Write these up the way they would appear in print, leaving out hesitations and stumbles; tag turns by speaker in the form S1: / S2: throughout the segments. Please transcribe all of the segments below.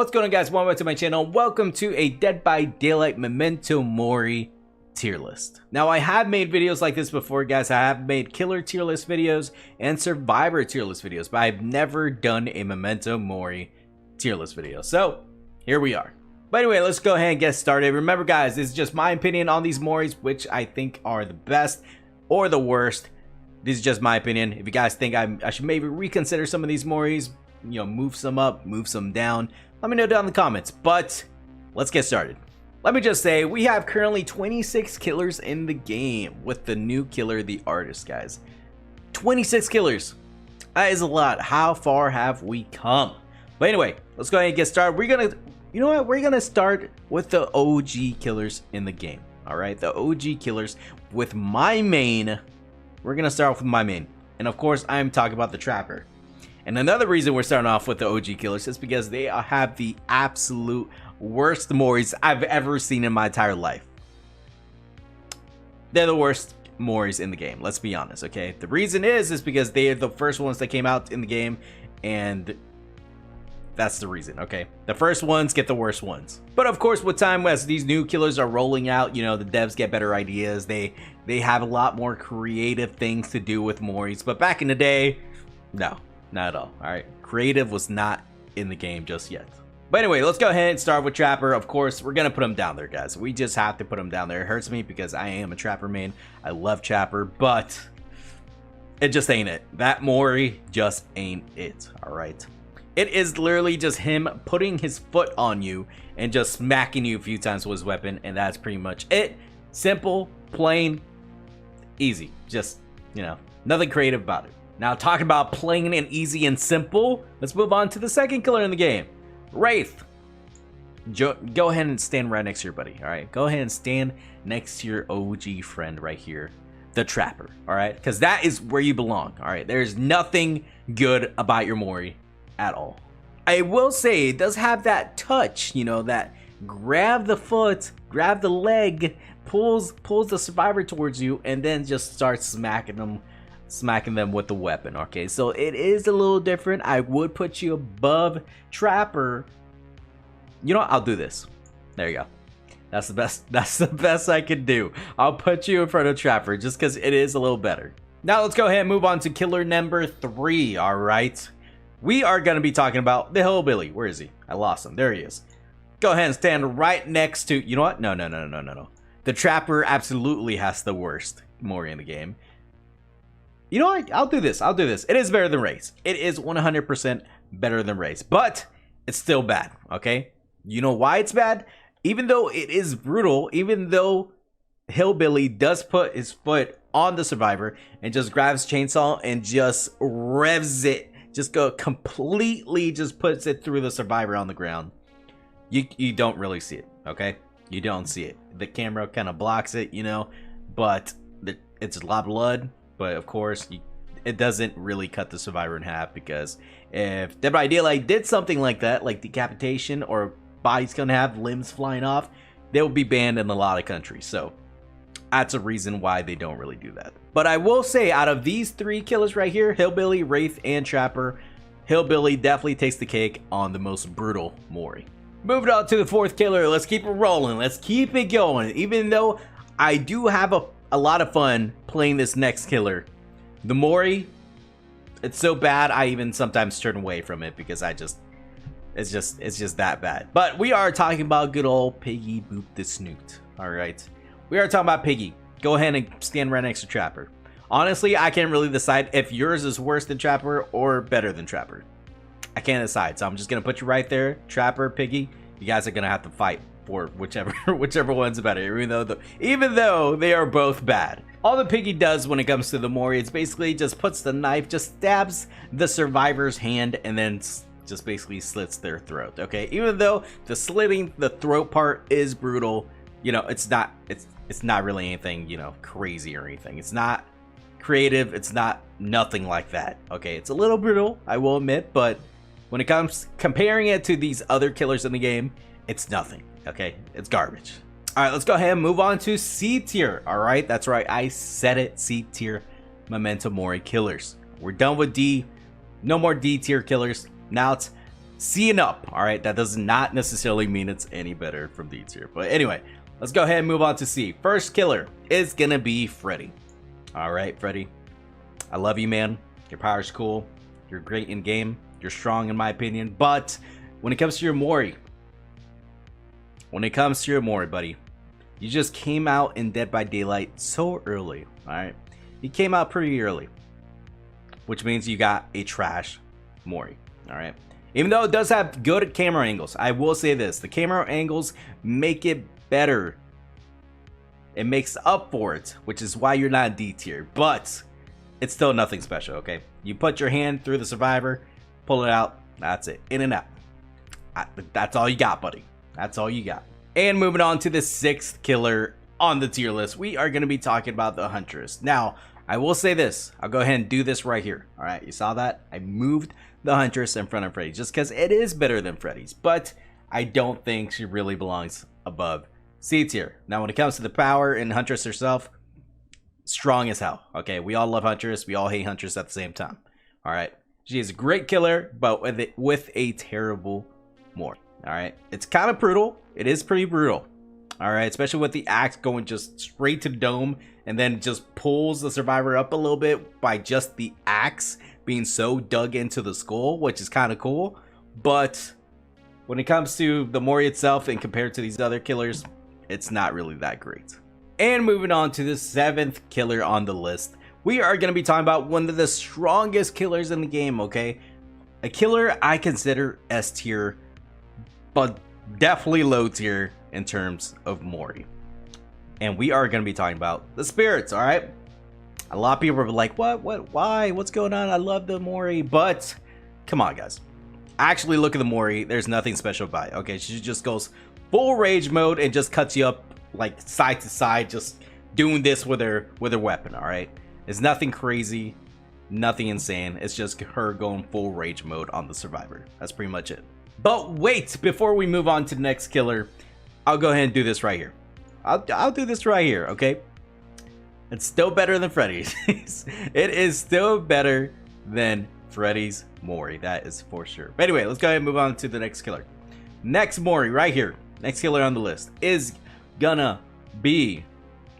S1: What's going on, guys? Welcome back to my channel. Welcome to a Dead by Daylight Memento Mori tier list. Now, I have made videos like this before, guys. I have made killer tier list videos and survivor tier list videos, but I've never done a Memento Mori tier list video. So here we are. But anyway, let's go ahead and get started. Remember, guys, this is just my opinion on these Moris, which I think are the best or the worst. This is just my opinion. If you guys think I should maybe reconsider some of these Moris, you know, move some up, move some down, let me know down in the comments. But let's get started. Let me just say, we have currently 26 killers in the game with the new killer, the artist, guys. 26 killers. That is a lot. How far have we come? But anyway, let's go ahead and get started. We're gonna, you know what? We're gonna start with the OG killers in the game. All right, the OG killers with my main. We're gonna start off with my main, and of course, I'm talking about the Trapper. And another reason we're starting off with the OG killers is because they have the absolute worst Moris I've ever seen in my entire life. They're the worst Moris in the game, let's be honest, okay? The reason is because they are the first ones that came out in the game, and that's the reason, okay? The first ones get the worst ones. But of course, with time, as these new killers are rolling out, you know, the devs get better ideas. They have a lot more creative things to do with Moris. But back in the day, no. Not at all. All right, creative was not in the game just yet. But anyway, let's go ahead and start with Trapper. Of course, we're gonna put him down there, guys. We just have to put him down there. It hurts me because I am a Trapper main. I love Trapper, but it just ain't it. That Mori just ain't it. All right, it is literally just him putting his foot on you and just smacking you a few times with his weapon, and that's pretty much it. Simple, plain, easy. Just, you know, nothing creative about it. Now, talking about plain and easy and simple, let's move on to the second killer in the game, Wraith. Go ahead and stand right next to your buddy, all right? Go ahead and stand next to your OG friend right here, the Trapper, all right? Because that is where you belong, all right? There's nothing good about your Mori at all. I will say it does have that touch, you know, that grab the foot, grab the leg, pulls the survivor towards you, and then just starts smacking them with the weapon. Okay, so it is a little different. I would put you above Trapper. You know what? I'll do this. There you go. That's the best I could do. I'll put you in front of Trapper just because it is a little better. Now let's go ahead and move on to killer number 3. All right, we are going to be talking about the Hillbilly. Where is he? I lost him. There he is. Go ahead and stand right next to, you know what? No. The Trapper absolutely has the worst Mori in the game. You know what? I'll do this. It is better than Wraith. It is 100% better than Wraith, but it's still bad, okay? You know why it's bad? Even though it is brutal, even though Hillbilly does put his foot on the survivor and just grabs chainsaw and just revs it, just go completely, just puts it through the survivor on the ground, you don't really see it, okay? You don't see it. The camera kind of blocks it, you know, but it's a lot of blood. But of course, it doesn't really cut the survivor in half, because if Dead by Daylight did something like that, like decapitation or bodies gonna have limbs flying off, they will be banned in a lot of countries. So that's a reason why they don't really do that. But I will say, out of these 3 killers right here, Hillbilly, Wraith, and Trapper, Hillbilly definitely takes the cake on the most brutal Mori. Moving on to the 4th killer. Let's keep it rolling. Let's keep it going. Even though I do have a lot of fun playing this next killer, the Mori, it's so bad I even sometimes turn away from it because it's just that bad. But we are talking about good old Piggy Boop the Snoot. All right, we are talking about Piggy. Go ahead and stand right next to Trapper. Honestly, I can't really decide if yours is worse than Trapper or better than Trapper. I can't decide, so I'm just gonna put you right there. Trapper, Piggy, you guys are gonna have to fight for whichever one's better, even though they are both bad. All the Piggy does when it comes to the Mori, it's basically just puts the knife, just stabs the survivor's hand, and then just basically slits their throat. Okay, even though the slitting the throat part is brutal, you know, it's not really anything, you know, crazy or anything. It's not creative. It's not nothing like that. Okay, it's a little brutal, I will admit, but when it comes comparing it to these other killers in the game, it's nothing. Okay, it's garbage. All right, let's go ahead and move on to C tier. All right, that's right, I said it. C tier Memento Mori killers. We're done with D. No more D tier killers. Now it's C and up. All right, that does not necessarily mean it's any better from D tier. But anyway, let's go ahead and move on to C. First killer is gonna be Freddy. All right, Freddy, I love you, man. Your power's cool. You're great in game. You're strong in my opinion. But when it comes to your Mori, buddy, you just came out in Dead by Daylight so early. All right, you came out pretty early, which means you got a trash Mori. All right. Even though it does have good camera angles, I will say this: the camera angles make it better. It makes up for it, which is why you're not D tier. But it's still nothing special. Okay, you put your hand through the survivor, pull it out. That's it, in and out. That's all you got, buddy. That's all you got. And moving on to the 6th killer on the tier list, we are going to be talking about the Huntress. Now, I will say this. I'll go ahead and do this right here. All right, you saw that? I moved the Huntress in front of Freddy just because it is better than Freddy's, but I don't think she really belongs above C tier. Now, when it comes to the power and Huntress herself, strong as hell. Okay, we all love Huntress. We all hate Huntress at the same time. All right, she is a great killer, but with a terrible Mori. All right, it's kind of brutal. It is pretty brutal. All right, especially with the axe going just straight to the dome and then just pulls the survivor up a little bit by just the axe being so dug into the skull, which is kind of cool. But when it comes to the Mori itself and compared to these other killers, it's not really that great. And moving on to the 7th killer on the list, we are going to be talking about one of the strongest killers in the game, okay? A killer I consider S tier, but definitely low tier in terms of Mori. And we are going to be talking about the spirits, all right? A lot of people are like, what, why, what's going on? I love the Mori, but come on, guys. Actually, look at the Mori. There's nothing special about it, okay? She just goes full rage mode and just cuts you up like side to side, just doing this with her weapon, all right? It's nothing crazy, nothing insane. It's just her going full rage mode on the survivor. That's pretty much it. But wait, before we move on to the next killer, I'll go ahead and do this right here. I'll do this right here, okay? It's still better than Freddy's. It is still better than Freddy's Mori. That is for sure. But anyway, let's go ahead and move on to the next killer. Next Mori right here. Next killer on the list is gonna be,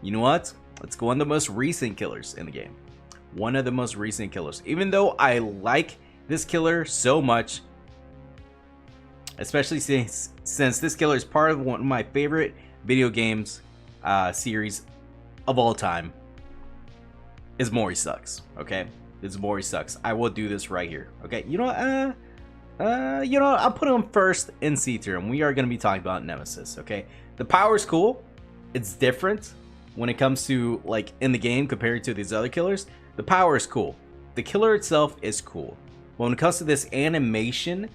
S1: you know what? Let's go on the most recent killers in the game. One of the most recent killers. Even though I like this killer so much, especially since this killer is part of one of my favorite video games series of all time, is Mori sucks. Okay, this Mori sucks. I will do this right here. Okay, you know what? I'll put him first in C tier, and we are going to be talking about Nemesis. Okay, the power is cool. It's different when it comes to like in the game compared to these other killers. The power is cool. The killer itself is cool. But when it comes to this animation,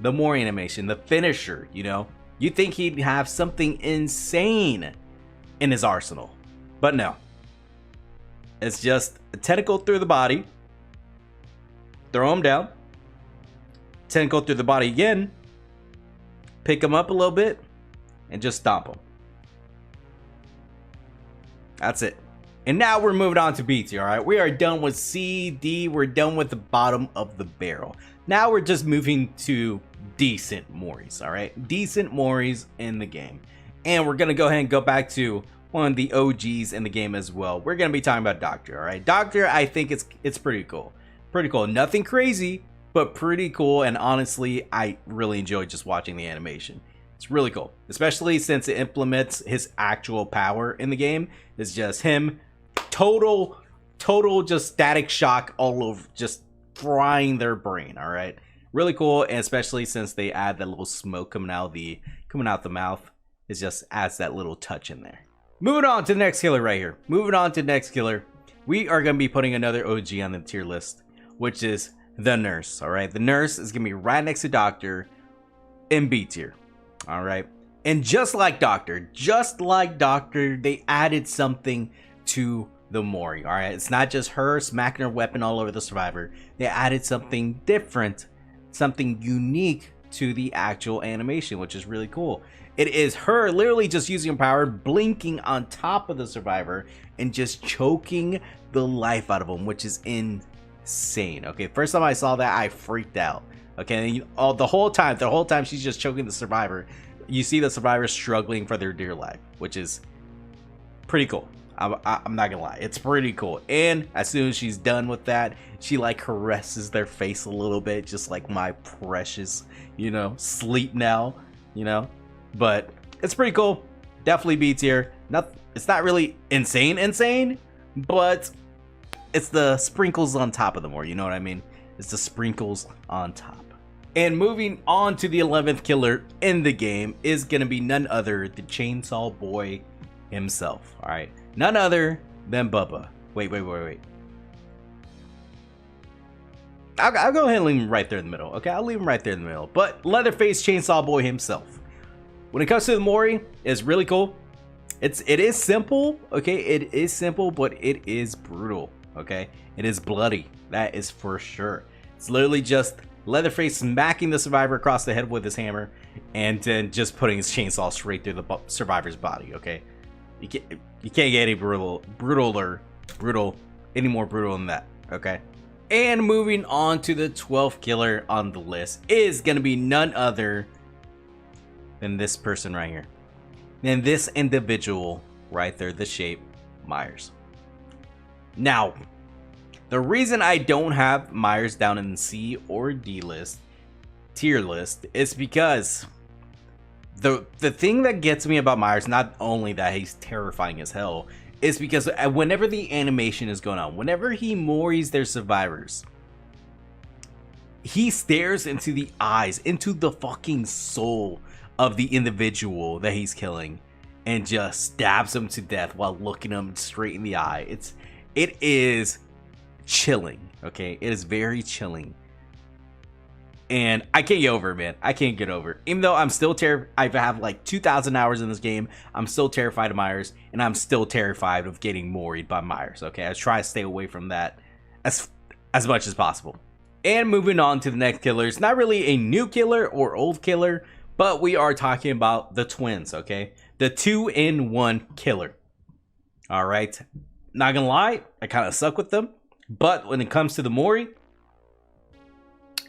S1: the Mori animation, the finisher, you know, you think he'd have something insane in his arsenal, but no. It's just a tentacle through the body, throw him down, tentacle through the body again, pick him up a little bit, and just stomp him. That's it. And now we're moving on to B tier, alright? We are done with C, D, we're done with the bottom of the barrel. Now we're just moving to decent Moris, alright? Decent Moris in the game. And we're going to go ahead and go back to one of the OGs in the game as well. We're going to be talking about Doctor, alright? Doctor, I think it's pretty cool. Pretty cool. Nothing crazy, but pretty cool. And honestly, I really enjoy just watching the animation. It's really cool. Especially since it implements his actual power in the game. It's just him, total just static shock all over, just frying their brain, alright? Really cool, and especially since they add that little smoke coming out the mouth. It just adds that little touch in there. Moving on to the next killer right here. Moving on to the next killer. We are going to be putting another OG on the tier list, which is the Nurse. Alright, the Nurse is going to be right next to Doctor in B tier. Alright, and just like Doctor, they added something to the Mori. Alright, it's not just her smacking her weapon all over the survivor. They added something different, something unique to the actual animation, which is really cool. It is her literally just using her power, blinking on top of the survivor and just choking the life out of him, which is insane. Okay, first time I saw that, I freaked out. Okay, and the whole time she's just choking the survivor. You see the survivor struggling for their dear life, which is pretty cool. I'm not gonna lie, it's pretty cool. And as soon as she's done with that, she like caresses their face a little bit, just like, my precious, you know, sleep now, you know. But it's pretty cool. Definitely B tier. It's not really insane, but it's the sprinkles on top of the more, you know what I mean? It's the sprinkles on top. And moving on to the 11th killer in the game is gonna be none other than Chainsaw Boy himself. All right, none other than Bubba. Wait. I'll go ahead and leave him right there in the middle. Okay, I'll leave him right there in the middle. But Leatherface Chainsaw Boy himself. When it comes to the Mori, it's really cool. It is simple. Okay, it is simple, but it is brutal. Okay, it is bloody. That is for sure. It's literally just Leatherface smacking the survivor across the head with his hammer, and then just putting his chainsaw straight through the survivor's body. Okay, you can't get any any more brutal than that. Okay, and moving on to the 12th killer on the list is gonna be none other than this person right here, than this individual right there, the shape Myers. Now, the reason I don't have Myers down in the C or D list, tier list, is because the thing that gets me about Myers, not only that he's terrifying as hell, is because whenever the animation is going on, whenever he moris their survivors, he stares into the eyes, into the fucking soul of the individual that he's killing, and just stabs them to death while looking them straight in the eye. It is chilling. Okay, it is very chilling, and I can't get over it, man. I can't get over it. Even though I'm still terrified, I have like 2,000 hours in this game, I'm still terrified of Myers, and I'm still terrified of getting moried by Myers. Okay, I try to stay away from that as much as possible. And moving on to the next killer, it's not really a new killer or old killer, but we are talking about the twins. Okay, the 2-in-1 killer. All right, not gonna lie, I kind of suck with them. But when it comes to the Mori,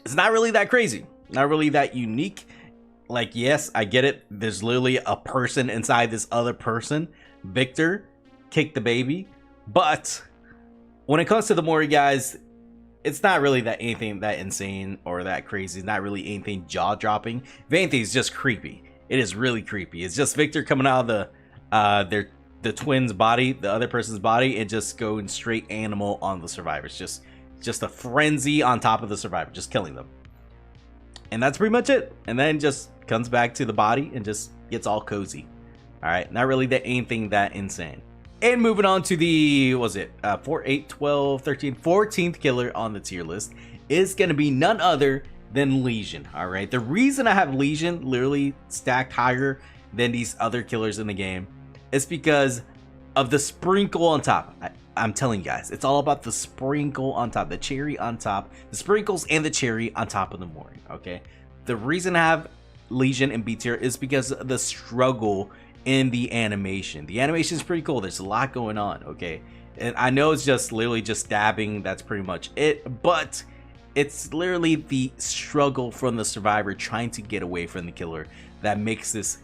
S1: it's not really that crazy. Not really that unique. Like, yes, I get it. There's literally a person inside this other person. Victor kicked the baby. But when it comes to the Mori, guys, it's not really that anything that insane or that crazy. It's not really anything jaw-dropping. If anything, it's just creepy. It is really creepy. It's just Victor coming out of the twins' body, the other person's body, and just going straight animal on the survivors. Just a frenzy on top of the survivor, just killing them. And that's pretty much it. And then just comes back to the body and just gets all cozy. All right, not really anything that insane. And moving on to the, what was it, 4, 8, 12, 13, 14th killer on the tier list is going to be none other than Legion. All right, the reason I have Legion literally stacked higher than these other killers in the game is because of the sprinkle on top. I'm telling you guys, it's all about the sprinkle on top, the cherry on top, the sprinkles and the cherry on top of the Mori. Okay, the reason I have Legion in B tier is because of the struggle in the animation. The animation is pretty cool. There's a lot going on. Okay, and I know it's just literally just stabbing, that's pretty much it, but it's literally the struggle from the survivor trying to get away from the killer that makes this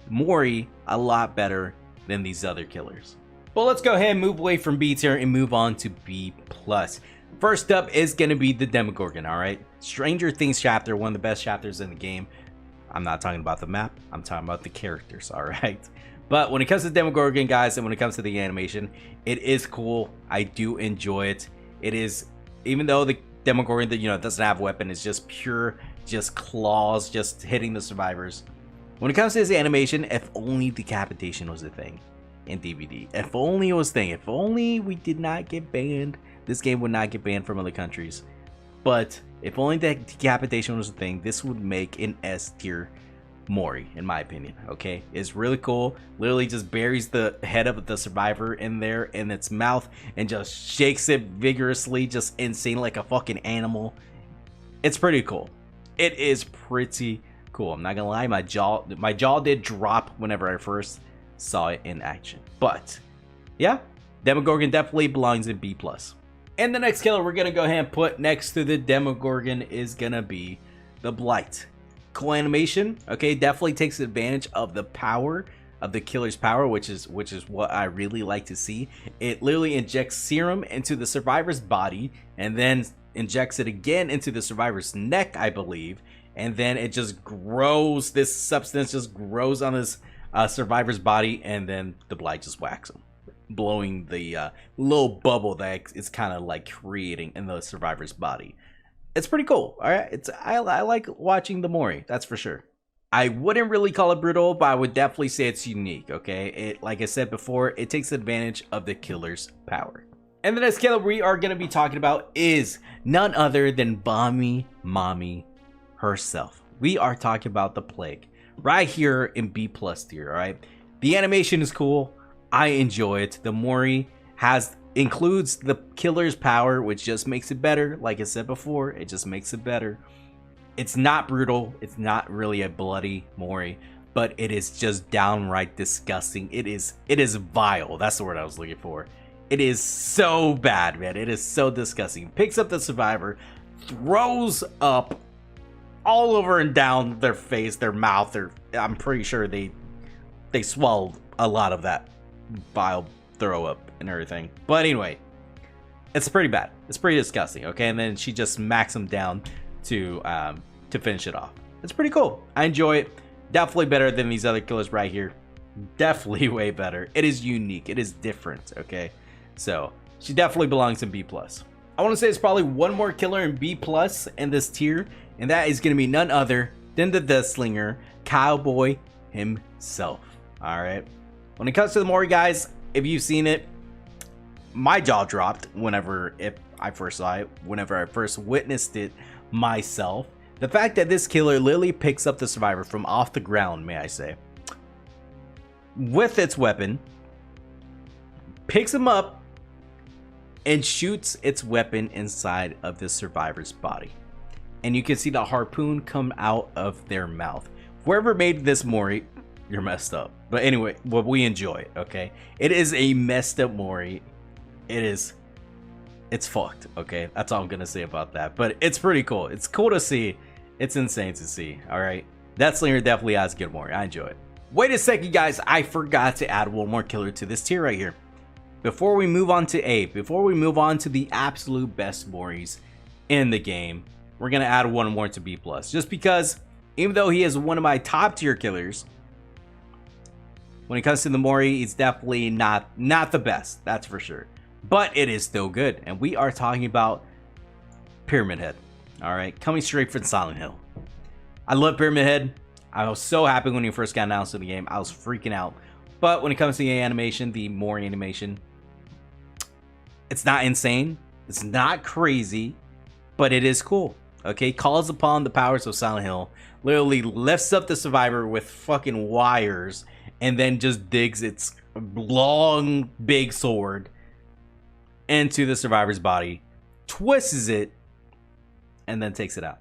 S1: Mori a lot better than these other killers. Well, let's go ahead and move away from B tier and move on to B+. First up is going to be the Demogorgon. All right, Stranger Things chapter, one of the best chapters in the game. I'm not talking about the map, I'm talking about the characters. All right, but when it comes to Demogorgon, guys, and when it comes to the animation, it is cool. I do enjoy it. It is, even though the Demogorgon, that, you know, doesn't have a weapon, it's just pure, just claws, just hitting the survivors. When it comes to his animation, if only decapitation was a thing in DVD. If only it was a thing. If only we did not get banned. This game would not get banned from other countries. But if only that decapitation was a thing, this would make an S tier Mori, in my opinion. Okay, it's really cool. Literally just buries the head of the survivor in there in its mouth and just shakes it vigorously, just insane, like a fucking animal. It's pretty cool. It is pretty cool. I'm not gonna lie, my jaw did drop whenever I first saw it in action. But yeah, Demogorgon definitely belongs in B+. And the next killer we're gonna go ahead and put next to the Demogorgon is gonna be the Blight. Cool animation, okay, definitely takes advantage of the power of the killer's power, which is what I really like to see. It literally injects serum into the survivor's body and then injects it again into the survivor's neck, I believe, and then it just grows. This substance just grows on this survivor's body, and then the Blight just whacks him, blowing the little bubble that it's kind of like creating in the survivor's body. It's pretty cool. All right, I like watching the Mori, that's for sure. I wouldn't really call it brutal, but I would definitely say it's unique. Okay, it, like I said before, it takes advantage of the killer's power. And the next killer we are going to be talking about is none other than Bommy Mommy herself. We are talking about the Plague right here in B+ tier. All right, the animation is cool. I enjoy it. The Mori includes the killer's power, which just makes it better. Like I said before, it just makes it better. It's not brutal. It's not really a bloody Mori, but it is just downright disgusting. It is vile. That's the word I was looking for. It is so bad, man. It is so disgusting. Picks up the survivor, throws up all over and down their face, their mouth. I'm pretty sure they swallowed a lot of that vile throw up and everything. But anyway, it's pretty bad. It's pretty disgusting. Okay, and then she just smacks him down to finish it off. It's pretty cool. I enjoy it. Definitely better than these other killers right here. Definitely way better. It is unique. It is different. Okay, so she definitely belongs in B+. I want to say it's probably one more killer in B+ in this tier, and that is going to be none other than the Deathslinger Cowboy himself. All right. When it comes to the Mori, guys, if you've seen it, my jaw dropped whenever I first saw it, whenever I first witnessed it myself. The fact that this killer literally picks up the survivor from off the ground, may I say, with its weapon, picks him up, and shoots its weapon inside of the survivor's body. And you can see the harpoon come out of their mouth. Whoever made this Mori, you're messed up. But anyway, well, we enjoy it, okay? It is a messed up Mori. It's fucked, okay? That's all I'm gonna say about that. But it's pretty cool. It's cool to see. It's insane to see, all right? That Slinger definitely has good Mori. I enjoy it. Wait a second, guys. I forgot to add one more killer to this tier right here. Before we move on to A, before we move on to the absolute best Moris in the game, we're gonna add one more to B+. Just because, even though he is one of my top tier killers, when it comes to the Mori, he's definitely not the best, that's for sure. But it is still good, and we are talking about Pyramid Head. All right, coming straight from Silent Hill. I love Pyramid Head. I was so happy when he first got announced in the game. I was freaking out. But when it comes to the animation, the Mori animation, it's not insane. It's not crazy, but it is cool. Okay, calls upon the powers of Silent Hill. Literally lifts up the survivor with fucking wires, and then just digs its long, big sword into the survivor's body, twists it, and then takes it out.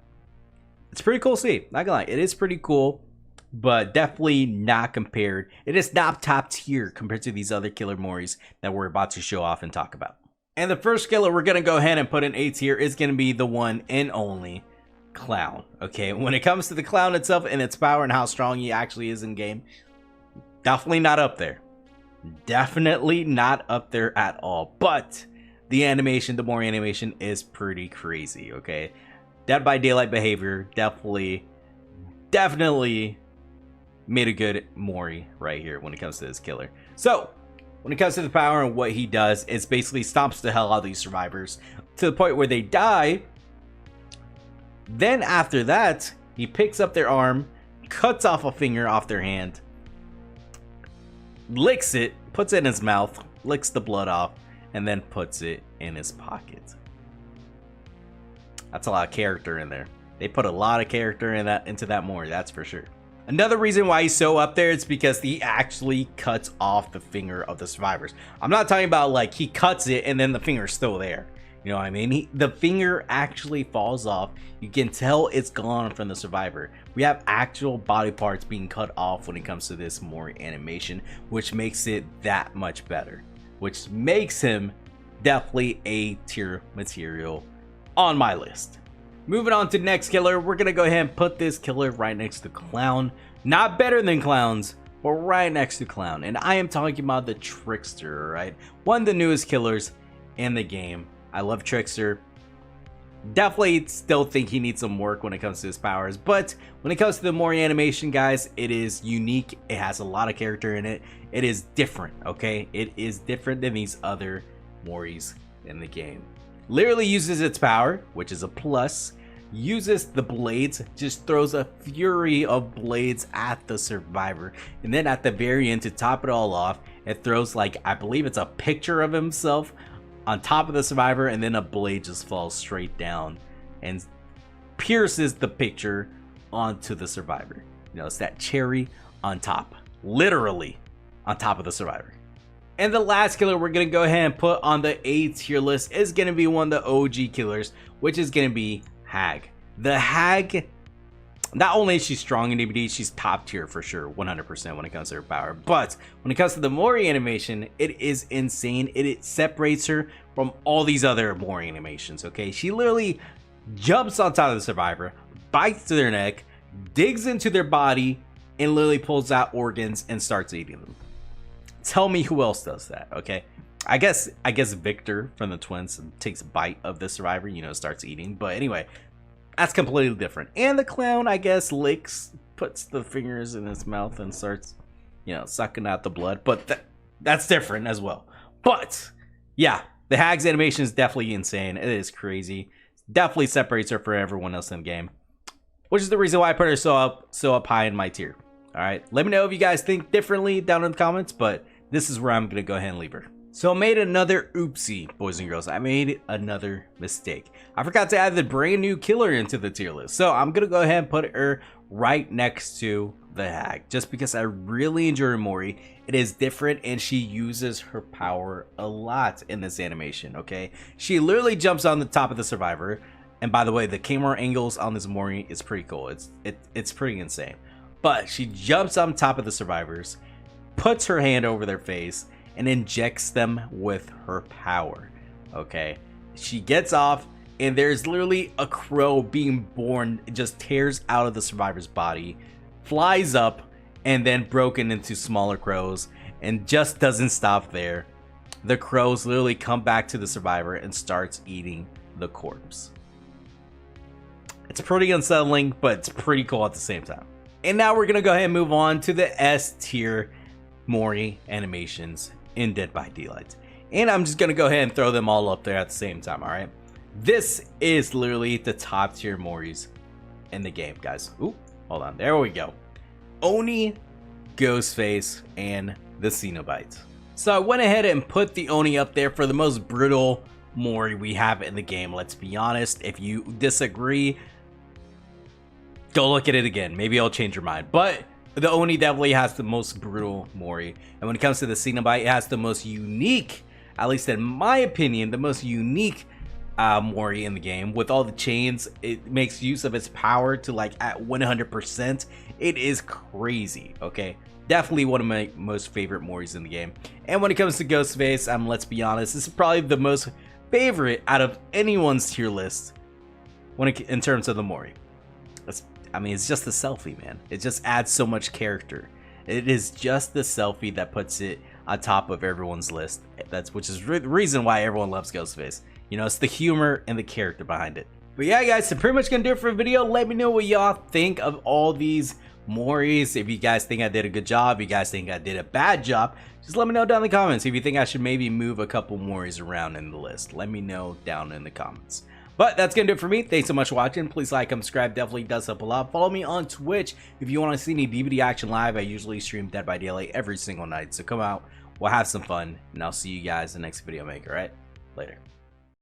S1: It's pretty cool to see. Not gonna lie, it is pretty cool, but definitely not compared. It is not top tier compared to these other killer Moris that we're about to show off and talk about. And the first killer we're gonna go ahead and put in A tier is gonna be the one and only Clown. Okay, when it comes to the Clown itself and its power and how strong he actually is in game, definitely not up there. Definitely not up there at all. But the animation, the Mori animation is pretty crazy. Okay, Dead by Daylight behavior definitely made a good Mori right here when it comes to this killer. So when it comes to the power and what he does, it's basically stomps the hell out of these survivors to the point where they die. Then after that, he picks up their arm, cuts off a finger off their hand, licks it, puts it in his mouth, licks the blood off, and then puts it in his pocket. That's a lot of character in there. They put a lot of character into that Mori, that's for sure. Another reason why he's so up there is because he actually cuts off the finger of the survivors. I'm not talking about like he cuts it and then the finger's still there. You know what I mean? The finger actually falls off. You can tell it's gone from the survivor. We have actual body parts being cut off when it comes to this Mori animation, which makes it that much better. Which makes him definitely A tier material on my list. Moving on to the next killer, we're gonna go ahead and put this killer right next to Clown. Not better than Clowns, but right next to Clown. And I am talking about the Trickster, right? One of the newest killers in the game. I love Trickster. Definitely still think he needs some work when it comes to his powers, but when it comes to the Mori animation, guys, it is unique. It has a lot of character in it. It is different, okay? It is different than these other Moris in the game. Literally uses its power, which is a plus. Uses the blades, just throws a fury of blades at the survivor, and then at the very end, to top it all off, it throws, like, I believe it's a picture of himself on top of the survivor, and then a blade just falls straight down and pierces the picture onto the survivor. You know, it's that cherry on top, literally on top of the survivor. And the last killer we're gonna go ahead and put on the A tier list is gonna be one of the OG killers, which is gonna be Hag. The Hag, not only is she strong in DBD, she's top tier for sure, 100% when it comes to her power. But when it comes to the Mori animation, it is insane. It separates her from all these other Mori animations, okay? She literally jumps on top of the survivor, bites to their neck, digs into their body, and literally pulls out organs and starts eating them. Tell me who else does that, okay? I guess Victor from the twins takes a bite of the survivor, you know, starts eating. But anyway, that's completely different. And the Clown, I guess, licks, puts the fingers in his mouth and starts, you know, sucking out the blood. But that's different as well. But yeah, the Hag's animation is definitely insane. It is crazy. Definitely separates her from everyone else in the game, which is the reason why I put her so up high in my tier. All right, let me know if you guys think differently down in the comments, but this is where I'm gonna go ahead and leave her. So I made another oopsie, boys and girls. I made another mistake. I forgot to add the brand new killer into the tier list. So I'm gonna go ahead and put her right next to the Hag, just because I really enjoy Mori. It is different, and she uses her power a lot in this animation, okay? She literally jumps on the top of the survivor. And by the way, the camera angles on this Mori is pretty cool. It's pretty insane. But she jumps on top of the survivors, puts her hand over their face, and injects them with her power, okay? She gets off, and there's literally a crow being born. It just tears out of the survivor's body, flies up, and then broken into smaller crows, and just doesn't stop there. The crows literally come back to the survivor and starts eating the corpse. It's pretty unsettling, but it's pretty cool at the same time. And now we're gonna go ahead and move on to the S tier Mori animations in Dead by Daylight. And I'm just gonna go ahead and throw them all up there at the same time, all right? This is literally the top tier Moris in the game, guys. Ooh, hold on, there we go. Oni, Ghostface, and the Cenobite. So I went ahead and put the Oni up there for the most brutal Mori we have in the game. Let's be honest, if you disagree, go look at it again. Maybe I'll change your mind. But the Oni definitely has the most brutal Mori. And when it comes to the Cenobite, it has the most unique, at least in my opinion, the most unique Mori in the game. With all the chains, it makes use of its power to like at 100%. It is crazy, okay? Definitely one of my most favorite Moris in the game. And when it comes to Ghostface, let's be honest, this is probably the most favorite out of anyone's tier list in terms of the Mori. It's just the selfie, man. It just adds so much character. It is just the selfie that puts it on top of everyone's list. Which is the reason why everyone loves Ghostface. You know, it's the humor and the character behind it. But yeah, guys, that's pretty much gonna do it for the video. Let me know what y'all think of all these Moris. If you guys think I did a good job, if you guys think I did a bad job, just let me know down in the comments. If you think I should maybe move a couple Moris around in the list, let me know down in the comments. But that's gonna do it for me. Thanks so much for watching. Please like, subscribe, definitely does help a lot. Follow me on Twitch if you want to see any DVD action live. I usually stream Dead by Daylight every single night, so come out, we'll have some fun, and I'll see you guys in the next video I make. All right, later.